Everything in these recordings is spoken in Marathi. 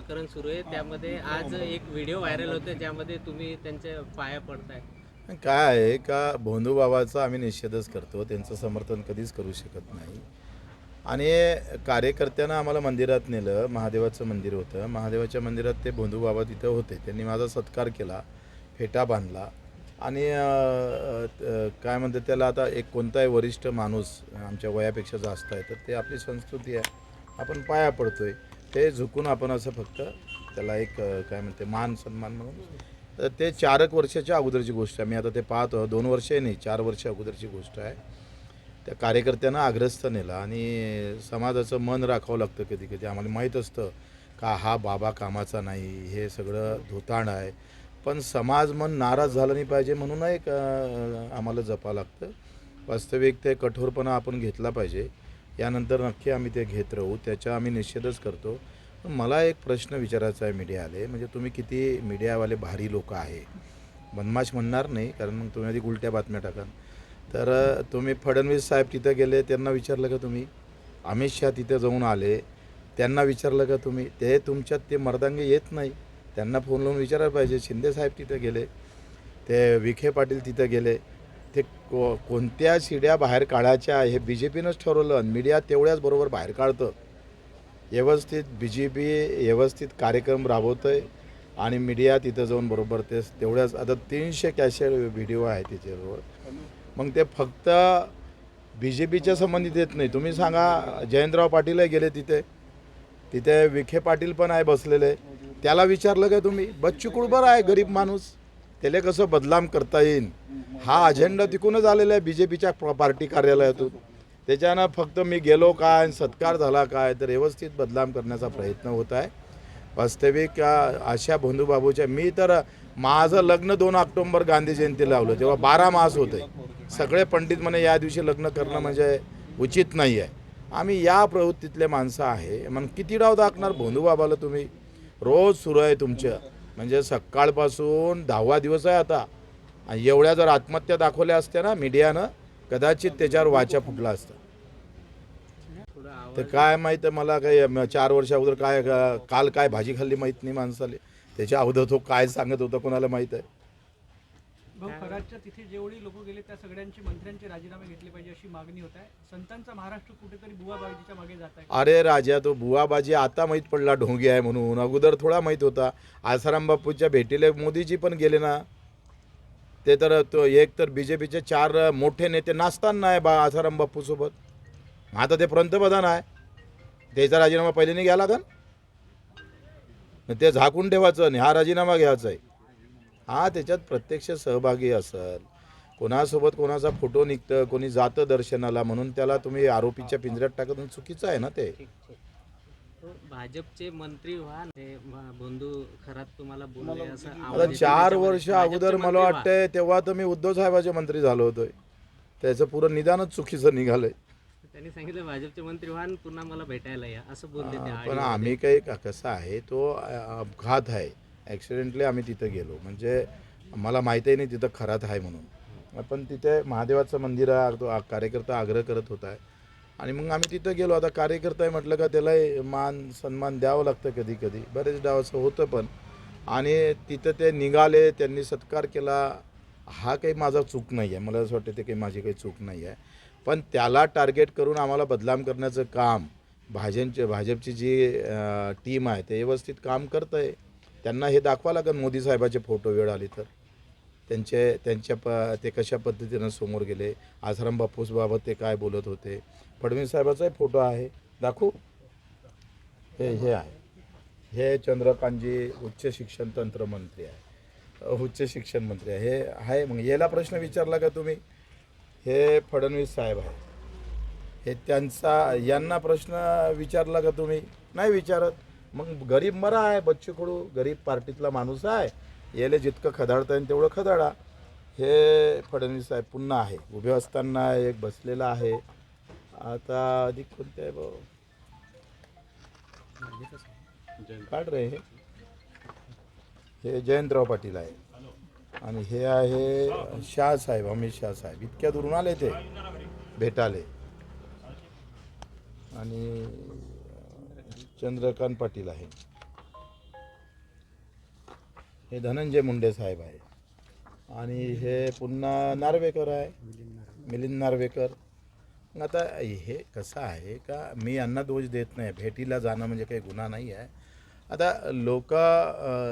प्रकरण सुरू आहे, त्यामध्ये आज एक व्हिडिओ व्हायरल होते ज्यामध्ये तुम्ही त्यांच्या पाया पडताय. काय आहे का भोंदू बाबाचा आम्ही निषेधच करतो, त्यांचं समर्थन कधीच करू शकत नाही. आणि कार्यकर्त्यांना आम्हाला मंदिरात नेलं, महादेवाचं मंदिर होतं, महादेवाच्या मंदिरात ते भोंदू बाबा तिथं होते. त्यांनी माझा सत्कार केला, फेटा बांधला आणि काय म्हणतात त्याला, आता एक कोणताही वरिष्ठ माणूस आमच्या वयापेक्षा जास्त आहे तर ते आपली संस्कृती आहे, आपण पाया पडतोय, ते झुकून आपण असं फक्त त्याला एक काय म्हणते मान सन्मान म्हणून. तर ते 4 वर्षाच्या अगोदरची गोष्ट आहे. मी आता ते पाहतो, 2 वर्षे नाही 4 वर्ष अगोदरची गोष्ट आहे. त्या कार्यकर्त्यांना आग्रस्त नेला आणि समाजाचं मन राखावं लागतं कधी कधी. आम्हाला माहीत असतं का हा बाबा कामाचा नाही, हे सगळं धुताण आहे, पण समाज मन नाराज झालं नाही पाहिजे म्हणून एक आम्हाला जपावं लागतं. वास्तविक ते कठोरपणा आपण घेतला पाहिजे. यानंतर नक्की आम्ही ते घेत राहू, त्याचा आम्ही निषेधच करतो. पण मला एक प्रश्न विचारायचा आहे मीडियावाले, म्हणजे तुम्ही किती मीडियावाले भारी लोक आहे, बदमाश म्हणणार नाही कारण मग तुम्ही आधी उलट्या बातम्या टाकाल. तर तुम्ही फडणवीस साहेब तिथं गेले, त्यांना विचारलं का तुम्ही? अमित शहा तिथे जाऊन आले, त्यांना विचारलं का तुम्ही? ते तुमच्यात ते मर्दांगी येत नाही, त्यांना फोन लावून विचारायला पाहिजे. शिंदे साहेब तिथं गेले, ते विखे पाटील तिथं गेले, ते कोणत्या शिड्या बाहेर काढायच्या हे बी जे पीनंच ठरवलं. मीडिया तेवढ्याच बरोबर बाहेर काढतं. व्यवस्थित बी जे पी व्यवस्थित कार्यक्रम राबवतं आहे आणि मीडिया तिथं जाऊन बरोबर ते तेवढ्याच. आता 300 कॅसेट व्हिडिओ आहे त्याच्यावर. मग ते फक्त बी जे पीच्या संबंधित येत नाही. तुम्ही सांगा, जयंतराव पाटीलही गेले तिथे, तिथे विखे पाटील पण आहे बसलेले, त्याला विचारलं का तुम्ही? बच्चू कडू आहे, गरीब माणूस, त्याला कसं बदनाम करता येईल हा अजेंडा तिकूनच आलेला आहे बी जे पीच्या पार्टी कार्यालयातून. त्याच्यानं फक्त मी गेलो काय, सत्कार झाला काय, तर व्यवस्थित बदनाम करण्याचा प्रयत्न होत आहे. वास्तविक अशा भोंदूबाबूच्या, मी तर माझं लग्न 2 ऑक्टोबर गांधी जयंती लावलं जेव्हा 12 मास होते. सगळे पंडित म्हणे या दिवशी लग्न करणं म्हणजे उचित नाही आहे. आम्ही या प्रवृत्तीतले माणसं आहे. मग किती डाव दाखणार भोंदूबाबाला तुम्ही? रोज सुरू आहे तुमचं, म्हणजे सकाळपासून 10वा दिवस आहे आता. एवढ्या जर आत्महत्या दाखवल्या असत्या ना मीडियानं, कदाचित त्याच्यावर वाचा फुटला असता. ते काय माहीत मला, काही 4 वर्ष अगोदर काय काल काय भाजी खाल्ली माहीत नाही माणसाले, त्याच्या अगोदर तो काय सांगत होता कोणाला माहीत आहे. भाऊ, खराच्या तिथे जेवढी लोक गेले त्या सगळ्यांची मंत्र्यांचे राजीनामे घेतले पाहिजे अशी मागणी होत आहे. संतांचा महाराष्ट्र कुठेतरी बुवाबाजीच्या मागे जात आहे. अरे राजा, तो बुवाबाजी आता माहीत पडला ढोंगी आहे म्हणून, अगोदर थोडा माहीत होता. आसाराम बापूच्या भेटीला मोदीजी पण गेले ना. ते तर तो एक तर बी जे पीचे 4 मोठे नेते नाचताना आहे आसाराम बापूसोबत. आता ते पंतप्रधान आहे, त्याचा राजीनामा पहिले नाही घ्यायला लागन, ते झाकून ठेवायचं आणि हा राजीनामा घ्यायचा आहे. हा त्याच्यात प्रत्यक्ष सहभागी असेल, कोणासोबत कोणाचा फोटो निघतं, कोणी जातं दर्शनाला, म्हणून त्याला तुम्ही आरोपीच्या पिंजऱ्यात टाकत, चुकीचं आहे ना ते. भाजपचे मंत्री व्हा, बंधू खरात तुम्हाला बोलले असं आता 4 वर्ष अगोदर मला वाटतंय तेव्हा तर मी उद्धव साहेबाचे मंत्री झालो होतोय. त्याचं पुरं निदानच चुकीचं निघालंय. त्यांनी सांगितलं भाजपचे मंत्री व्हा आणि पुन्हा मला भेटायला या असं बोलले ते. पण आम्ही काही कसं आहे, तो अपघात आहे, ॲक्सिडेंटली आम्ही तिथं गेलो, म्हणजे मला माहीतही नाही तिथं खरात आहे म्हणून. पण तिथे महादेवाचं मंदिर आहे, तो कार्यकर्ता आग्रह करत होता आहे आणि मग आम्ही तिथं गेलो. आता कार्यकर्ता आहे म्हटलं का त्यालाही मान सन्मान द्यावं लागतं कधी कधी, बरेच डाव असं होतं पण. आणि तिथं ते निघाले, त्यांनी सत्कार केला, हा काही माझा चूक नाही आहे, मला असं वाटतं ते काही माझी काही चूक नाही आहे. पण त्याला टार्गेट करून आम्हाला बदनाम करण्याचं काम भाजपची जी टीम आहे ते व्यवस्थित काम करतं आहे. त्यांना हे दाखवा लागेल, मोदी साहेबाचे फोटो वेळ आली तर ते कशा पद्धतीनं समोर गेले, आसाराम बापूसबाबत ते काय बोलत होते. फडणवीस साहेबाचाही फोटो आहे, दाखवू. हे आहे, हे चंद्रकांतजी उच्च शिक्षण तंत्रमंत्री आहे, उच्च शिक्षण मंत्री आहे, हे आहे. मग याला प्रश्न विचारला का तुम्ही? हे फडणवीस साहेब आहे, हे त्यांचा, यांना प्रश्न विचारला का तुम्ही? नाही विचारत. मग गरीब मरा आहे, बच्चू कडू गरीब पार्टीतला माणूस आहे, याला जितकं खदाडता येईल तेवढं खदाडा. हे फडणवीस साहेब पुन्हा आहे, उभे असताना एक बसलेला आहे. आता अधिक कोणते आहे भाऊ, काढ रे, हे जयंतराव पाटील आहे आणि हे आहे शाह साहेब, अमित शाह साहेब. इतक्या दुरून आले ते भेटाले. आणि चंद्रकांत पाटील आहे. हे धनंजय मुंडे साहेब आहे आणि हे पुन्हा नार्वेकर आहे, मिलिंद नार्वेकर. मग आता हे कसं आहे का मी यांना दोष देत नाही, भेटीला जाणं म्हणजे काही गुन्हा नाही आहे. आता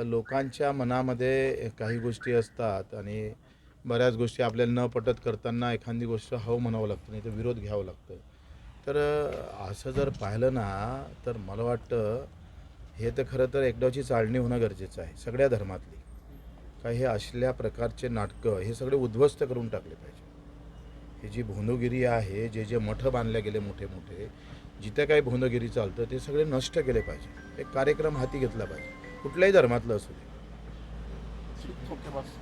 लोकांच्या मनामध्ये काही गोष्टी असतात आणि बऱ्याच गोष्टी आपल्याला न पटत करताना एखादी गोष्ट हो म्हणावं लागतं, नाही तर विरोध घ्यावं लागतं. तर असं जर पाहिलं ना तर मला वाटतं हे तर खरं तर एकदाची चाळणी होणं गरजेचं आहे सगळ्या धर्मातली. काही हे असल्या प्रकारचे नाटकं हे सगळे उद्ध्वस्त करून टाकले पाहिजे. ही जी भोंदूगिरी आहे, जे जे मठ बांधले गेले मोठे मोठे, जिथे काही भोंदूगिरी चालतं ते सगळे नष्ट केले पाहिजे. एक कार्यक्रम हाती घेतला पाहिजे, कुठल्याही धर्मातलं असू दे. ओके बस.